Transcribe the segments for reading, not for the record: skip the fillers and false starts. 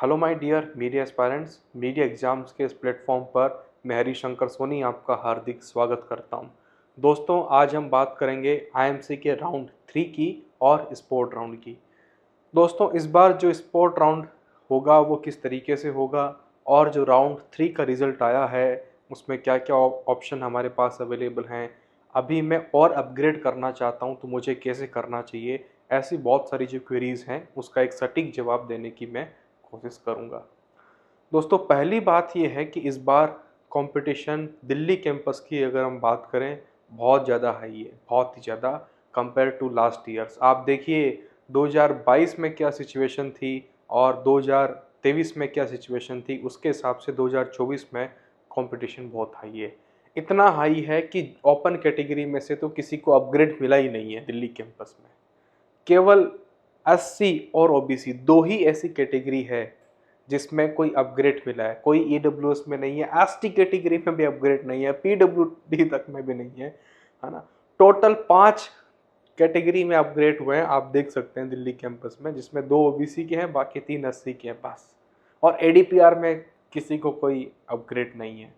Hello my dear media aspirants, media exams के इस platform पर मैं हरिशंकर सोनी आपका हार्दिक स्वागत करता हूं। दोस्तों, आज हम बात करेंगे आईएमसी के राउंड 3 की और स्पोर्ट राउंड की। दोस्तों, इस बार जो स्पोर्ट राउंड होगा वो किस तरीके से होगा और जो राउंड 3 का रिज़ल्ट आया है उसमें क्या क्या ऑप्शन हमारे पास अवेलेबल हैं, अभी मैं और अपग्रेड करना चाहता हूं तो मुझे कैसे करना चाहिए, ऐसी बहुत सारी जो क्वेरीज़ हैं उसका एक सटीक जवाब देने की मैं कोशिश करूंगा। दोस्तों, पहली बात यह है कि इस बार कंपटीशन दिल्ली कैंपस की अगर हम बात करें बहुत ज़्यादा हाई है, बहुत ही ज़्यादा कंपेयर टू लास्ट ईयर्स। आप देखिए 2022 में क्या सिचुएशन थी और 2023 में क्या सिचुएशन थी, उसके हिसाब से 2024 में कंपटीशन बहुत हाई है। इतना हाई है कि ओपन कैटेगरी में से तो किसी को अपग्रेड मिला ही नहीं है दिल्ली कैंपस में। केवल एससी और ओबीसी दो ही ऐसी कैटेगरी है जिसमें कोई अपग्रेड मिला है। कोई ईडब्ल्यूएस में नहीं है, एसटी कैटेगरी में भी अपग्रेड नहीं है, पीडब्ल्यूडी तक में भी नहीं है ना। टोटल 5 कैटेगरी में अपग्रेड हुए हैं, आप देख सकते हैं दिल्ली कैंपस में, जिसमें 2 ओबीसी के हैं, बाकी 3 एससी के हैं बस। और एडीपीआर में किसी को कोई अपग्रेड नहीं है।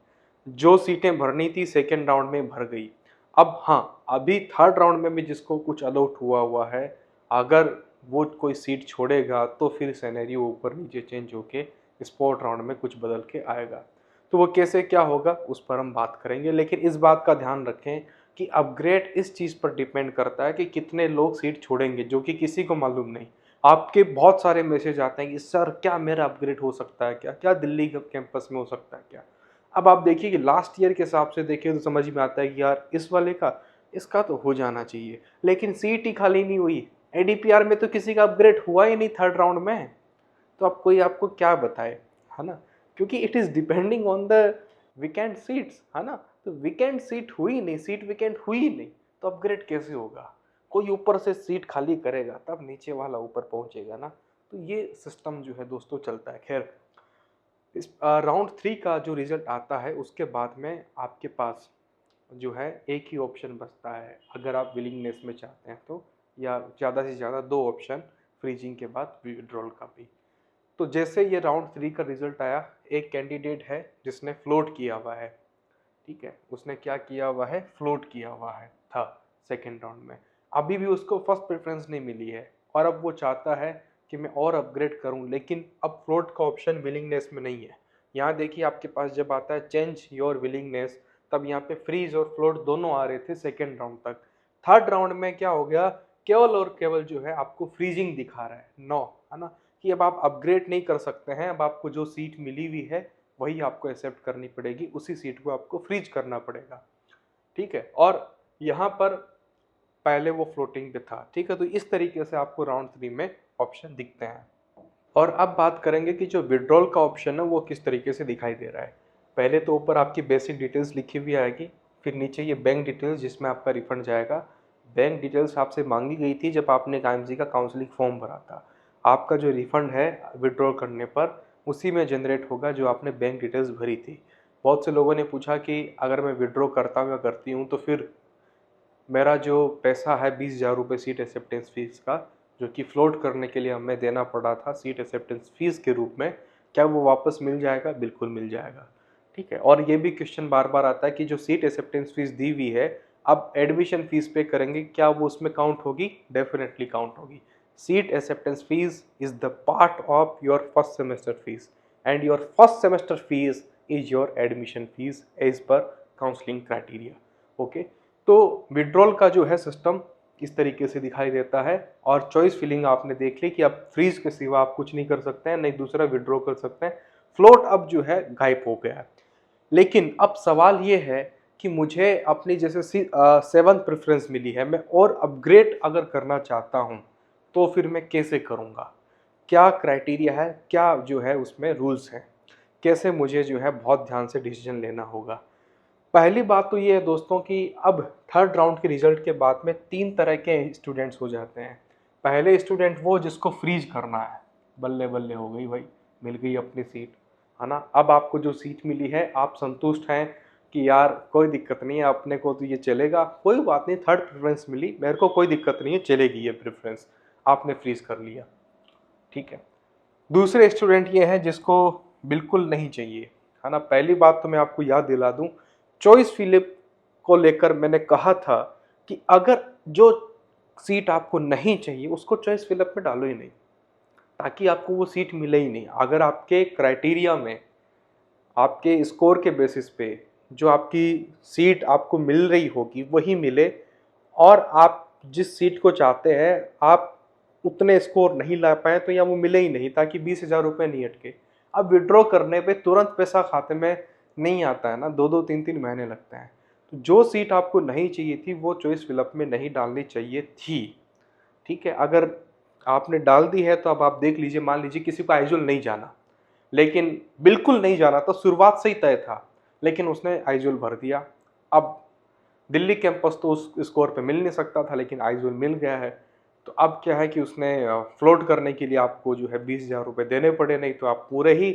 जो सीटें भरनी थी सेकेंड राउंड में भर गई। अब हाँ, अभी थर्ड राउंड में भी जिसको कुछ अलॉट हुआ है, अगर वो कोई सीट छोड़ेगा तो फिर सिनेरियो ऊपर नीचे चेंज होके स्पोर्ट राउंड में कुछ बदल के आएगा। तो वो कैसे क्या होगा उस पर हम बात करेंगे, लेकिन इस बात का ध्यान रखें कि अपग्रेड इस चीज़ पर डिपेंड करता है कि कितने लोग सीट छोड़ेंगे, जो कि किसी को मालूम नहीं। आपके बहुत सारे मैसेज आते हैं कि सर क्या मेरा अपग्रेड हो सकता है, क्या क्या दिल्ली कैंपस में हो सकता है क्या। अब आप देखिए कि लास्ट ईयर के हिसाब से देखिए तो समझ में आता है कि यार इस वाले का इसका तो हो जाना चाहिए, लेकिन सीट ही खाली नहीं हुई। एडीपीआर में तो किसी का अपग्रेड हुआ ही नहीं थर्ड राउंड में, तो अब कोई आपको क्या बताए, है ना। क्योंकि it is depending on the weekend seats, है ना। तो वीकेंड सीट हुई नहीं, सीट वीकेंड हुई ही नहीं, तो अपग्रेड कैसे होगा। कोई ऊपर से सीट खाली करेगा तब नीचे वाला ऊपर पहुंचेगा ना। तो ये सिस्टम जो है दोस्तों चलता है। खैर, इस राउंड 3 का जो रिजल्ट आता है उसके बाद में आपके पास जो है एक ही ऑप्शन बचता है, अगर आप विलिंगनेस में चाहते हैं तो, या ज़्यादा से ज़्यादा 2 ऑप्शन, फ्रीजिंग के बाद विड्रॉल का भी। तो जैसे ये राउंड 3 का रिजल्ट आया, एक कैंडिडेट है जिसने फ्लोट किया हुआ है, ठीक है, उसने क्या किया हुआ है, फ्लोट किया हुआ है था सेकेंड राउंड में। अभी भी उसको फर्स्ट प्रेफरेंस नहीं मिली है और अब वो चाहता है कि मैं और अपग्रेड करूं, लेकिन अब फ्लोट का ऑप्शन विलिंगनेस में नहीं है। यहाँ देखिए आपके पास जब आता है चेंज योर विलिंगनेस, तब यहाँ पे फ्रीज और फ्लोट दोनों आ रहे थे सेकेंड राउंड तक। थर्ड राउंड में क्या हो गया, केवल और केवल जो है आपको फ्रीजिंग दिखा रहा है, नो, है ना, कि अब आप अपग्रेड नहीं कर सकते हैं। अब आपको जो सीट मिली हुई है वही आपको एक्सेप्ट करनी पड़ेगी, उसी सीट को आपको फ्रीज करना पड़ेगा, ठीक है। और यहाँ पर पहले वो फ्लोटिंग पे था, ठीक है। तो इस तरीके से आपको राउंड 3 में ऑप्शन दिखते हैं। और अब बात करेंगे कि जो विड्रॉल का ऑप्शन है वो किस तरीके से दिखाई दे रहा है। पहले तो ऊपर आपकी बेसिक डिटेल्स लिखी हुई आएगी, फिर नीचे ये बैंक डिटेल्स जिसमें आपका रिफंड जाएगा। बैंक डिटेल्स आपसे मांगी गई थी जब आपने आईएमसी का काउंसलिंग फॉर्म भरा था। आपका जो रिफंड है विड्रॉल करने पर उसी में जनरेट होगा जो आपने बैंक डिटेल्स भरी थी। बहुत से लोगों ने पूछा कि अगर मैं विड्रॉ करता हूँ या करती हूँ तो फिर मेरा जो पैसा है 20,000 रुपये सीट एक्सेप्टेंस फीस का, जो कि फ्लोट करने के लिए हमें देना पड़ा था सीट एक्सेप्टेंस फीस के रूप में, क्या वो वापस मिल जाएगा। बिल्कुल मिल जाएगा, ठीक है। और ये भी क्वेश्चन बार बार आता है कि जो सीट एक्सेप्टेंस फीस दी हुई है, अब एडमिशन फीस पे करेंगे, क्या वो उसमें काउंट होगी। डेफिनेटली काउंट होगी। Seat acceptance fee is the part of your first semester fee and your first semester fee is your admission fee as per counselling criteria, okay. तो विड्रॉल का जो है सिस्टम इस तरीके से दिखाई देता है। और चॉइस फिलिंग आपने देख ली कि अब फ्रीज के सिवा आप कुछ नहीं कर सकते हैं, नहीं दूसरा विड्रॉ कर सकते हैं। फ्लोट अब जो है गायब हो गया है। लेकिन अब सवाल ये है कि मुझे अपनी जैसे 7th प्रेफरेंस मिली है, मैं और अपग्रेड अगर करना चाहता हूँ तो फिर मैं कैसे करूँगा, क्या क्राइटेरिया है, क्या जो है उसमें रूल्स हैं, कैसे मुझे जो है बहुत ध्यान से डिसीजन लेना होगा। पहली बात तो ये है दोस्तों कि अब थर्ड राउंड के रिजल्ट के बाद में 3 तरह के स्टूडेंट्स हो जाते हैं। पहले स्टूडेंट वो जिसको फ्रीज करना है, बल्ले बल्ले हो गई भाई, मिल गई अपनी सीट, है ना। अब आपको जो सीट मिली है आप संतुष्ट हैं कि यार कोई दिक्कत नहीं है, अपने को तो ये चलेगा, कोई बात नहीं, थर्ड प्रेफरेंस मिली, मेरे को कोई दिक्कत नहीं है, चलेगी ये प्रेफरेंस, आपने फ्रीज कर लिया, ठीक है। दूसरे स्टूडेंट ये हैं जिसको बिल्कुल नहीं चाहिए, है ना। पहली बात तो मैं आपको याद दिला दूं, चॉइस फिलिप को लेकर मैंने कहा था कि अगर जो सीट आपको नहीं चाहिए उसको चॉइस फिलिप में डालो ही नहीं, ताकि आपको वो सीट मिले ही नहीं। अगर आपके क्राइटेरिया में आपके स्कोर के बेसिस पे जो आपकी सीट आपको मिल रही होगी वही मिले, और आप जिस सीट को चाहते हैं आप उतने स्कोर नहीं ला पाए, तो या वो मिले ही नहीं, ताकि 20,000 रुपये नहीं अटके। अब विड्रॉ करने पे तुरंत पैसा खाते में नहीं आता है ना, 2-2 3-3 महीने लगते हैं। तो जो सीट आपको नहीं चाहिए थी वो चॉइस फिलअप में नहीं डालनी चाहिए थी, ठीक है। अगर आपने डाल दी है तो अब आप देख लीजिए, मान लीजिए किसी को आइजोल नहीं जाना, लेकिन बिल्कुल नहीं जाना था, शुरुआत से ही तय था, लेकिन उसने आइजोल भर दिया। अब दिल्ली कैंपस तो उस स्कोर पे मिल नहीं सकता था, लेकिन आइजोल मिल गया है। तो अब क्या है कि उसने फ्लोट करने के लिए आपको जो है 20,000 रुपये देने पड़े, नहीं तो आप पूरे ही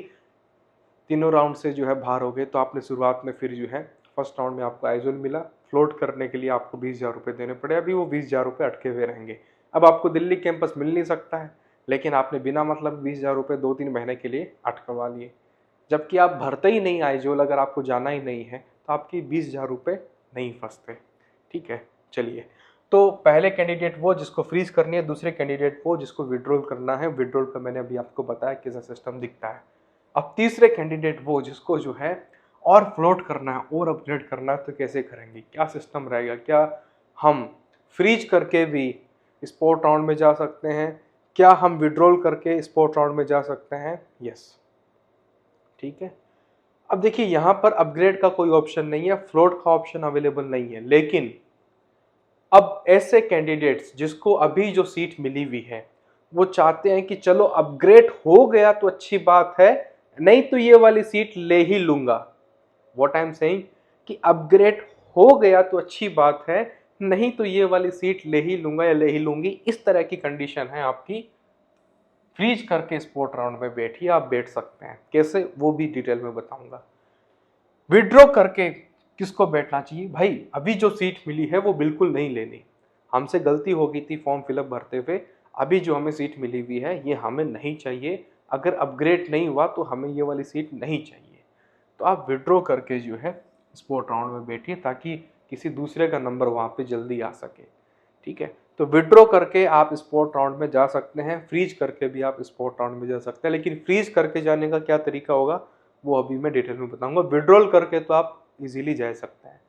तीनों राउंड से जो है बाहर हो गए। तो आपने शुरुआत में फिर जो है फर्स्ट राउंड में आपको आइजोल मिला, फ्लोट करने के लिए आपको 20,000 रुपये देने पड़े, अभी वो 20,000 रुपये अटके हुए रहेंगे। अब आपको दिल्ली कैंपस मिल नहीं सकता है, लेकिन आपने बिना मतलब 20,000 रुपये 2-3 महीने के लिए अटकवा लिए, जबकि आप भरते ही नहीं आइजोल, अगर आपको जाना ही नहीं है तो आपकी 20,000 रुपये नहीं फंसते, ठीक है। चलिए, तो पहले कैंडिडेट वो जिसको फ्रीज करनी है, दूसरे कैंडिडेट वो जिसको विड्रॉल करना है। विड्रॉल का मैंने अभी आपको बताया कैसा सिस्टम दिखता है। अब तीसरे कैंडिडेट वो जिसको जो है और फ्लोट करना है और अपग्रेड करना है, तो कैसे करेंगे, क्या सिस्टम रहेगा, क्या हम फ्रीज करके भी स्पोर्ट राउंड में जा सकते हैं, क्या हम विड्रॉल करके स्पोर्ट राउंड में जा सकते हैं? यस, ठीक है। अब देखिए यहाँ पर अपग्रेड का कोई ऑप्शन नहीं है, फ्लोट का ऑप्शन अवेलेबल नहीं है, लेकिन अब ऐसे कैंडिडेट्स जिसको अभी जो सीट मिली हुई है वो चाहते हैं कि चलो अपग्रेड हो गया तो अच्छी बात है, नहीं तो ये वाली सीट ले ही लूंगा। व्हाट आई एम सेइंग कि अपग्रेड हो गया तो अच्छी बात है, नहीं तो ये वाली सीट ले ही लूंगा या ले ही लूंगी, इस तरह की कंडीशन है आपकी। फ्रीज करके स्पोर्ट राउंड में बैठिए, आप बैठ सकते हैं, कैसे वो भी डिटेल में बताऊंगा। विड्रॉ करके किसको बैठना चाहिए भाई, अभी जो सीट मिली है वो बिल्कुल नहीं लेनी। हमसे गलती हो गई थी फॉर्म फिलअप भरते हुए, अभी जो हमें सीट मिली हुई है ये हमें नहीं चाहिए, अगर अपग्रेड नहीं हुआ तो हमें ये वाली सीट नहीं चाहिए। तो आप विड्रॉ करके जो है स्पोर्ट राउंड में बैठिए, ताकि किसी दूसरे का नंबर वहाँ पे जल्दी आ सके, ठीक है। तो विड्रॉ करके आप स्पोर्ट राउंड में जा सकते हैं, फ्रीज करके भी आप स्पोर्ट राउंड में जा सकते हैं, लेकिन फ्रीज करके जाने का क्या तरीका होगा वो अभी मैं डिटेल में बताऊंगा। विड्रॉल करके तो आप इजीली जा सकते हैं।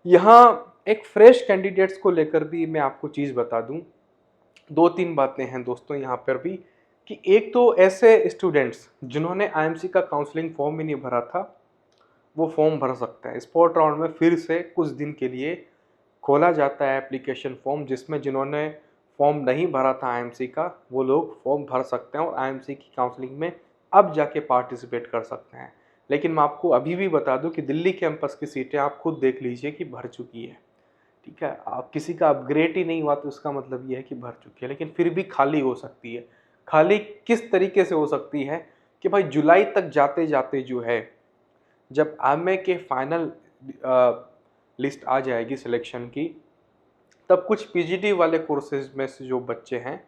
यहाँ एक फ्रेश कैंडिडेट्स को लेकर भी मैं आपको चीज़ बता दूं, 2-3 बातें हैं दोस्तों यहाँ पर भी, कि एक तो ऐसे स्टूडेंट्स जिन्होंने आईएमसी का काउंसलिंग फॉर्म ही नहीं भरा था वो फॉर्म भर सकते हैं। स्पोर्ट राउंड में फिर से कुछ दिन के लिए खोला जाता है एप्लीकेशन फॉर्म, जिसमें जिन्होंने फॉर्म नहीं भरा था आईएमसी का वो लोग फॉर्म भर सकते हैं और आईएमसी की काउंसलिंग में अब जाके पार्टिसिपेट कर सकते हैं। लेकिन मैं आपको अभी भी बता दूं कि दिल्ली कैंपस की सीटें आप खुद देख लीजिए कि भर चुकी है, ठीक है। आप किसी का अपग्रेड ही नहीं हुआ तो उसका मतलब ये है कि भर चुकी है, लेकिन फिर भी खाली हो सकती है। खाली किस तरीके से हो सकती है कि भाई जुलाई तक जाते जाते जो है, जब एमए के फाइनल लिस्ट आ जाएगी सिलेक्शन की, तब कुछ पीजीडी वाले कोर्सेज में से जो बच्चे हैं,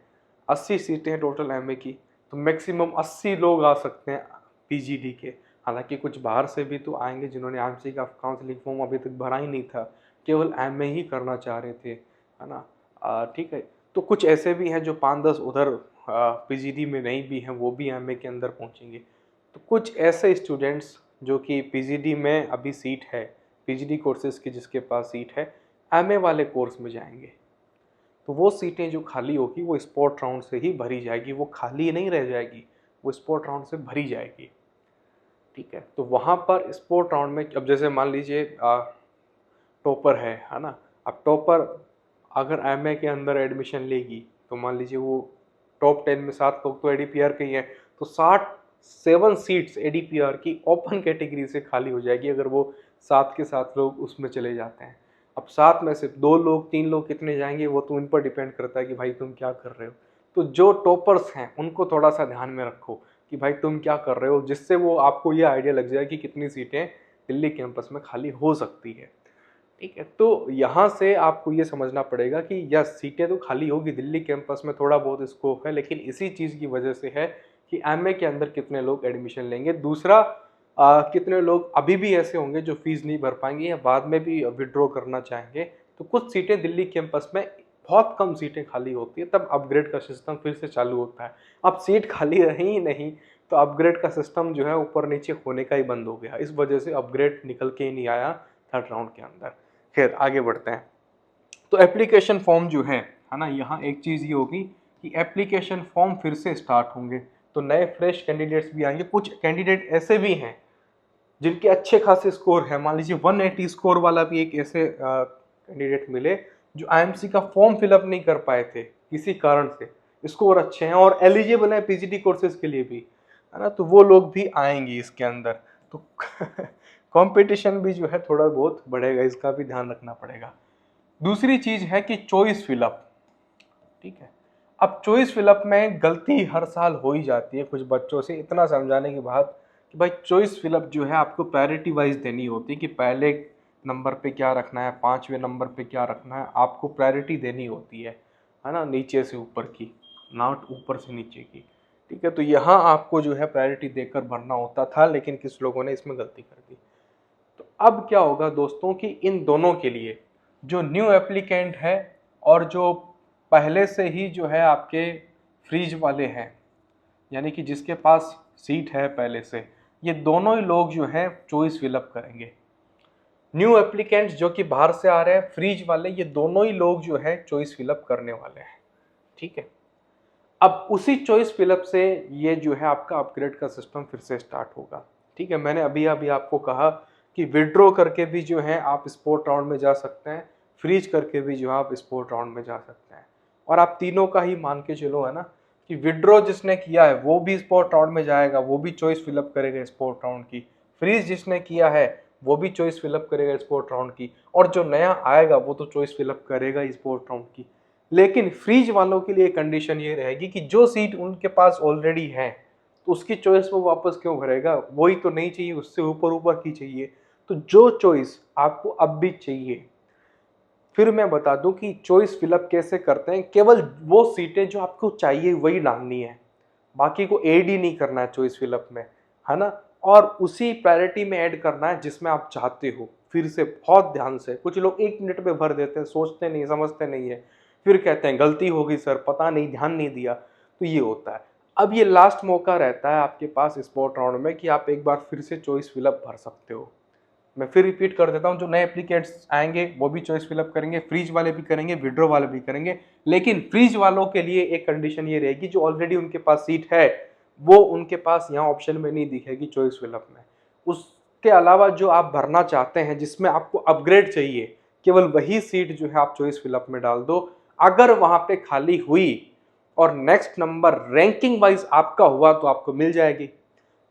80 सीटें हैं टोटल एमए की, तो मैक्सिमम 80 लोग आ सकते हैं पीजीडी के। हालांकि कुछ बाहर से भी तो आएंगे जिन्होंने आईएमसी का काउंसलिंग फॉर्म अभी तक भरा ही नहीं था, केवल एमए ही करना चाह रहे थे, है ना। ठीक है, तो कुछ ऐसे भी हैं जो 5-10 उधर पीजीडी में नहीं भी हैं, वो भी एमए के अंदर पहुंचेंगे। तो कुछ ऐसे स्टूडेंट्स जो कि पीजीडी में अभी सीट है, पीजीडी कोर्सेज की जिसके पास सीट है, एमए वाले कोर्स में जाएंगे, तो वो सीटें जो खाली होगी वो स्पोर्ट राउंड से ही भरी जाएगी, वो खाली नहीं रह जाएगी, वो स्पोर्ट राउंड से भरी जाएगी, ठीक है। तो वहाँ पर स्पोर्ट राउंड में अब जैसे मान लीजिए टॉपर है ना। अब टॉपर अगर एमए के अंदर एडमिशन लेगी तो मान लीजिए वो टॉप 10 में 7 लोग तो एडीपीआर के ही हैं, तो 7 सीट्स एडीपीआर की ओपन कैटेगरी से खाली हो जाएगी, अगर वो 7 के 7 लोग उसमें चले जाते हैं। अब 7 में से 2 लोग 3 लोग कितने जाएंगे वो तो उन पर डिपेंड करता है कि भाई तुम क्या कर रहे हो। तो जो टॉपर्स हैं उनको थोड़ा सा ध्यान में रखो कि भाई तुम क्या कर रहे हो, जिससे वो आपको ये आइडिया लग जाए कि कितनी सीटें दिल्ली कैंपस में खाली हो सकती है, ठीक है। तो यहाँ से आपको ये समझना पड़ेगा कि यस सीटें तो खाली होगी दिल्ली कैंपस में, थोड़ा बहुत स्कोप है, लेकिन इसी चीज़ की वजह से है कि एमए के अंदर कितने लोग एडमिशन लेंगे। दूसरा कितने लोग अभी भी ऐसे होंगे जो फीस नहीं भर पाएंगे या बाद में भी विड्रॉ करना चाहेंगे। तो कुछ सीटें दिल्ली कैंपस में बहुत कम सीटें खाली होती है, तब अपग्रेड का सिस्टम फिर से चालू होता है। अब सीट खाली रही ही नहीं तो अपग्रेड का सिस्टम जो है ऊपर नीचे होने का ही बंद हो गया। इस वजह से अपग्रेड निकल के ही नहीं आया थर्ड राउंड के अंदर। खैर आगे बढ़ते हैं। तो एप्लीकेशन फॉर्म जो है ना, यहाँ एक चीज़ ये होगी कि एप्लीकेशन फॉर्म फिर से स्टार्ट होंगे, तो नए फ्रेश कैंडिडेट्स भी आएंगे। कुछ कैंडिडेट ऐसे भी हैं जिनके अच्छे खासे स्कोर है, मान लीजिए 180 स्कोर वाला भी एक ऐसे कैंडिडेट मिले जो आईएमसी का फॉर्म फिलअप नहीं कर पाए थे किसी कारण से, स्कोर अच्छे हैं और एलिजिबल है पीजीटी कोर्सेज के लिए भी, है ना, तो वो लोग भी आएंगे इसके अंदर। तो कंपटीशन भी जो है थोड़ा बहुत बढ़ेगा, इसका भी ध्यान रखना पड़ेगा। दूसरी चीज है कि चॉइस फिलअप, ठीक है। अब चॉइस फिलअप में गलती हर साल हो ही जाती है कुछ बच्चों से, इतना समझाने के बाद कि भाई चॉइस फिलअप जो है आपको प्रायोरिटी वाइज देनी होती है कि पहले नंबर पे क्या रखना है, 5वें नंबर पे क्या रखना है, आपको प्रायोरिटी देनी होती है ना, नीचे से ऊपर की, नॉट ऊपर से नीचे की, ठीक है। तो यहाँ आपको जो है प्रायोरिटी देकर भरना होता था, लेकिन किस लोगों ने इसमें गलती कर दी। तो अब क्या होगा दोस्तों कि इन दोनों के लिए जो न्यू एप्लीकेंट है और जो पहले से ही जो है आपके फ्रीज वाले हैं, यानी कि जिसके पास सीट है पहले से, ये दोनों ही लोग जो हैं चॉइस फिलअप करेंगे। न्यू एप्लीकेंट्स जो कि बाहर से आ रहे हैं, फ्रीज वाले, ये दोनों ही लोग जो है चॉइस फिलअप करने वाले हैं, ठीक है। अब उसी चॉइस फिलअप से ये जो है आपका अपग्रेड का सिस्टम फिर से स्टार्ट होगा, ठीक है। मैंने अभी आपको कहा कि विड्रॉ करके भी जो है आप स्पोर्ट राउंड में जा सकते हैं, फ्रीज करके भी जो है आप स्पोर्ट राउंड में जा सकते हैं, और आप तीनों का ही मान के चलो, है ना, कि विड्रॉ जिसने किया है वो भी स्पोर्ट राउंड में जाएगा, वो भी चॉइस फिलअप करेगा स्पोर्ट राउंड की, फ्रीज जिसने किया है वो भी चॉइस फिलअप करेगा स्पोर्ट राउंड की, और जो नया आएगा वो तो चॉइस फिलअप करेगा स्पोर्ट राउंड की। लेकिन फ्रीज वालों के लिए कंडीशन ये रहेगी कि जो सीट उनके पास ऑलरेडी है तो उसकी चॉइस वो वापस क्यों भरेगा, वही तो नहीं चाहिए, उससे ऊपर ऊपर की चाहिए। तो जो चॉइस आपको अब भी चाहिए, फिर मैं बता दूं कि चॉइस फिलअप कैसे करते हैं। केवल वो सीटें जो आपको चाहिए वही डालनी है, बाकी को ऐड ही नहीं करना है चॉइस फिलअप में, है ना, और उसी प्रायोरिटी में ऐड करना है जिसमें आप चाहते हो। फिर से बहुत ध्यान से, कुछ लोग 1 मिनट में भर देते हैं, सोचते नहीं, समझते नहीं है, फिर कहते हैं गलती हो गई सर, पता नहीं, ध्यान नहीं दिया, तो ये होता है। अब ये लास्ट मौका रहता है आपके पास स्पोर्ट राउंड में कि आप एक बार फिर से चॉइस फिलअप भर सकते हो। मैं फिर रिपीट कर देता हूं, जो नए एप्लीकेंट्स आएंगे वो भी चॉइस फिलअप करेंगे, फ्रीज वाले भी करेंगे, विड्रॉ वाले भी करेंगे। लेकिन फ्रीज वालों के लिए एक कंडीशन ये रहेगी, जो ऑलरेडी उनके पास सीट है वो उनके पास यहाँ ऑप्शन में नहीं दिखेगी चॉइस फिलअप में। उसके अलावा जो आप भरना चाहते हैं जिसमें आपको अपग्रेड चाहिए, केवल वही सीट जो है आप चॉइस फिलअप में डाल दो। अगर वहां पे खाली हुई और नेक्स्ट नंबर रैंकिंग वाइज आपका हुआ तो आपको मिल जाएगी।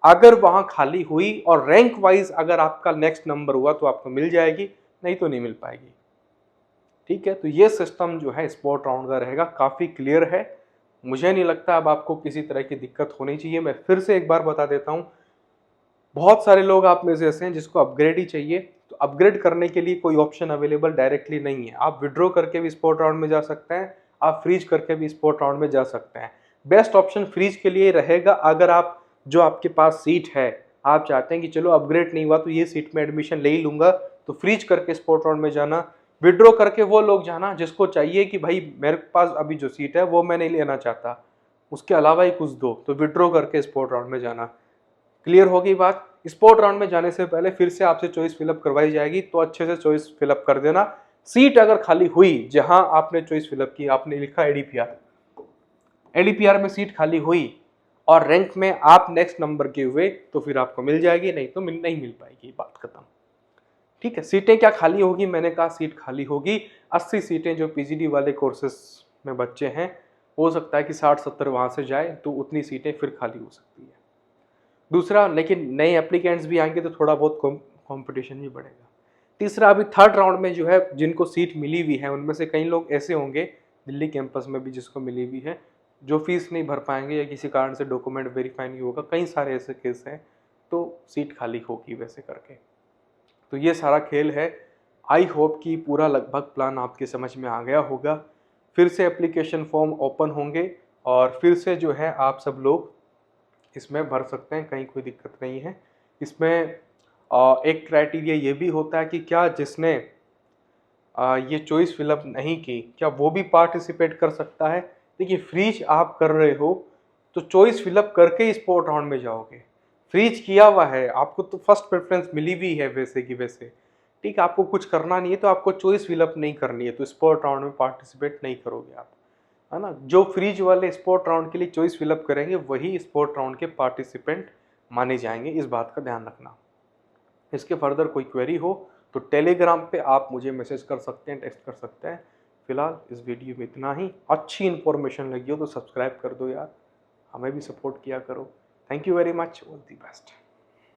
अगर वहां खाली हुई और रैंक वाइज अगर आपका नेक्स्ट नंबर हुआ तो आपको मिल जाएगी, नहीं तो नहीं मिल पाएगी, ठीक है। तो ये सिस्टम जो है स्पोर्ट राउंड का रहेगा, काफ़ी क्लियर है। मुझे नहीं लगता अब आपको किसी तरह की दिक्कत होनी चाहिए। मैं फिर से एक बार बता देता हूँ, बहुत सारे लोग आप में से ऐसे हैं जिसको अपग्रेड ही चाहिए, तो अपग्रेड करने के लिए कोई ऑप्शन अवेलेबल डायरेक्टली नहीं है। आप विड्रॉ करके भी स्पोर्ट राउंड में जा सकते हैं, आप फ्रीज करके भी स्पोर्ट राउंड में जा सकते हैं। बेस्ट ऑप्शन फ्रीज के लिए रहेगा, अगर आप जो आपके पास सीट है आप चाहते हैं कि चलो अपग्रेड नहीं हुआ तो ये सीट में एडमिशन ले ही लूंगा, तो फ्रीज करके स्पोर्ट राउंड में जाना। विड्रॉ करके वो लोग जाना जिसको चाहिए कि भाई मेरे पास अभी जो सीट है वो मैं नहीं लेना चाहता, उसके अलावा ही कुछ दो, तो विड्रॉ करके स्पोर्ट राउंड में जाना। क्लियर होगी बात। स्पोर्ट राउंड में जाने से पहले फिर से आपसे चॉइस फिलअप करवाई जाएगी, तो अच्छे से चॉइस फिलअप कर देना। सीट अगर खाली हुई जहां आपने चॉइस फिलअप की, आपने लिखा एडीपीआर, एडीपीआर में सीट खाली हुई और रैंक में आप नेक्स्ट नंबर के हुए तो फिर आपको मिल जाएगी, नहीं तो नहीं मिल पाएगी, बात खत्म, ठीक है। सीटें क्या खाली होगी, मैंने कहा सीट खाली होगी 80 सीटें। जो पीजीडी वाले कोर्सेस में बच्चे हैं, हो सकता है कि 60-70 वहां से जाए, तो उतनी सीटें फिर खाली हो सकती है। दूसरा, लेकिन नए एप्लीकेंट्स भी आएंगे तो थोड़ा बहुत कंपटीशन भी बढ़ेगा। तीसरा, अभी थर्ड राउंड में जो है जिनको सीट मिली हुई है उनमें से कई लोग ऐसे होंगे दिल्ली कैंपस में भी जिसको मिली हुई है, जो फीस नहीं भर पाएंगे या किसी कारण से डॉक्यूमेंट वेरीफाई नहीं होगा, कई सारे ऐसे केस हैं, तो सीट खाली होगी वैसे करके। तो ये सारा खेल है। आई होप कि पूरा लगभग प्लान आपके समझ में आ गया होगा। फिर से एप्लीकेशन फॉर्म ओपन होंगे और फिर से जो है आप सब लोग इसमें भर सकते हैं, कहीं कोई दिक्कत नहीं है। इसमें एक क्राइटेरिया ये भी होता है कि क्या जिसने ये चॉइस फिलअप नहीं की, क्या वो भी पार्टिसिपेट कर सकता है। देखिए, फ्रीज आप कर रहे हो तो चॉइस फिलअप करके ही स्पोर्ट राउंड में जाओगे। फ्रीज किया हुआ है, आपको तो फर्स्ट प्रेफरेंस मिली हुई है वैसे की वैसे, ठीक है, आपको कुछ करना नहीं है तो आपको चॉइस फिलअप नहीं करनी है, तो स्पोर्ट राउंड में पार्टिसिपेट नहीं करोगे आप, है ना। जो फ्रीज वाले स्पोर्ट राउंड के लिए चॉइस फिलअप करेंगे वही स्पोर्ट राउंड के पार्टिसिपेंट माने जाएंगे, इस बात का ध्यान रखना। इसके फर्दर कोई क्वेरी हो तो टेलीग्राम पे आप मुझे मैसेज कर सकते हैं, टेक्स्ट कर सकते हैं। फिलहाल इस वीडियो में इतना ही। अच्छी इन्फॉर्मेशन लगी हो तो सब्सक्राइब कर दो यार, हमें भी सपोर्ट किया करो। Thank you very much, all the best.